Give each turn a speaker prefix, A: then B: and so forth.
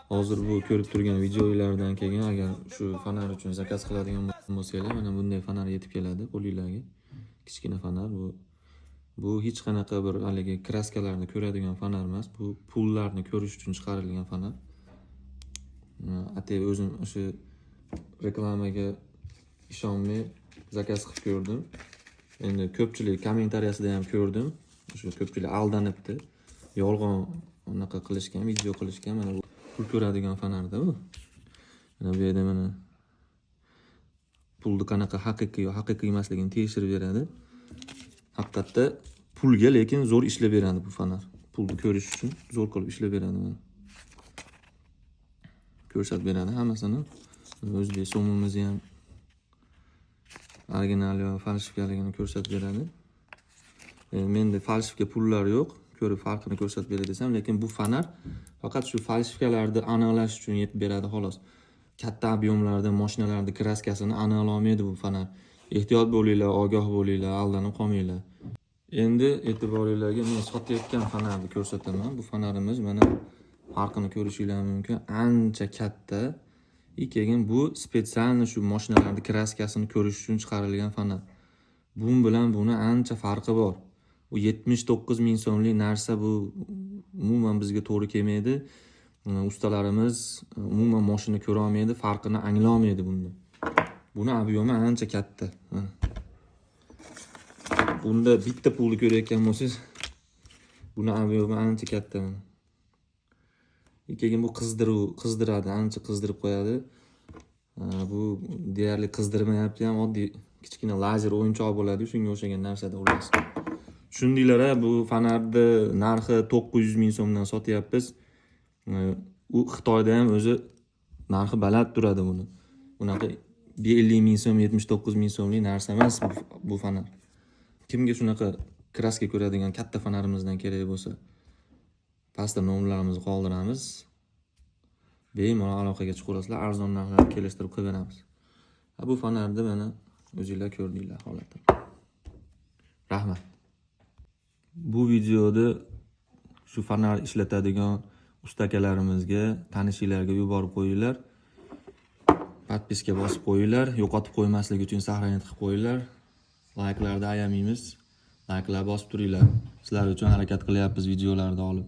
A: Hozir bu ko'rib turgan videolardan keyin agar shu fonar uchun zakaz qiladigan bo'lsanglar, mana bunday fonar yetib keladi qo'lingizga. Kichkina fonar bu. Bu hech qanaqa bir haligi kraskalarni ko'radigan fonar emas. Bu pullarni ko'rish uchun chiqarilgan fonar. Atay o'zim o'sha reklamaga ishonmay zakaz qilib ko'rdim. Endi ko'pchilik kommentariyasida ham ko'rdim. O'sha ko'pchilik aldanibdi. Yolg'on unaqa qilishgan, video qilishgan. Mana bu pul ko'radigan fonarda bu. Mana bu yerda mana pulni qanaqa haqiqiy emasligini tekshirib beradi. Haqiqatda pulga lekin zo'r ishlab beradi bu fonar. Pulni ko'rish uchun zo'r qilib ishlab beradi mana. Ko'rsatib beradi hammasini. O'zbek so'mimizni ham original va falshifkaligini ko'rsatib beradi. Menda falshifka pullar yo'q. Ko'rib farqini ko'rsatib beradi desam, lekin bu fonar faqat shu falshifkalarni aniqlash uchun yetib beradi xolos. Katta ob'yomlarda mashinalarning kraskasini aniqlay olmaydi bu fonar. Ehtiyot bo'linglar, ogoh bo'linglar, aldanib qolmanglar. Endi e'tiboringizga men sotayotgan fonarni ko'rsataman. Bu fonarimiz mana farqini ko'rishingiz mumkin. Ancha katta. Keyin bu spesialni shu mashinalarning kraskasini ko'rish uchun chiqarilgan fonar. Bun bilan buni ancha farqi bor. Bu 79 ming so'mlik narsa, bu umuman bizga to'g'ri kelmaydi. Ustalarimiz umuman mashina ko'ra olmaydi, farqini anglay olmaydi bunda. Buni ob'yomi ancha katta. Bunda bitta pulni ko'rayotgan bo'lsangiz, buni ob'yomi ancha katta. Keyin bu qizdiradi, ancha qizdirib qo'yadi. Bu deyarli qizdirmayapti ham, oddiy kichkina lazer o'yinchoq bo'ladi, shunga o'xshagan narsada xullas. Tushundinglar, bu fonarni narxi 900 ming so'mdan sotyapmiz. U Xitoyda ham o'zi narxi baland turadi buni. Bunaqa 50 ming so'm, 79 ming so'mlik narsa emas bu fonar. Kimga shunaqa kraska ko'radigan katta fonarimizdan kerak bo'lsa, pastda nomerlarimizni qoldiramiz. Bemalol aloqaga chiqaverasizlar, arzon narxlarni kelishtirib qo'yib beramiz. Bu fonarni mana o'zingizlar ko'rdinglar holatini. Rahmat. Bu videoda shu fonar ishlatadigan ustakalarimizga, tanishinglarga yuborib qo'yinglar. Podpiska bosib qo'yinglar, yo'qotib qo'ymaslik uchun saqlanib qilib qo'yinglar. Like'larni ayamaymiz. Like'lar bosib turinglar. Sizlar uchun harakat qilyapmiz videolarni olib.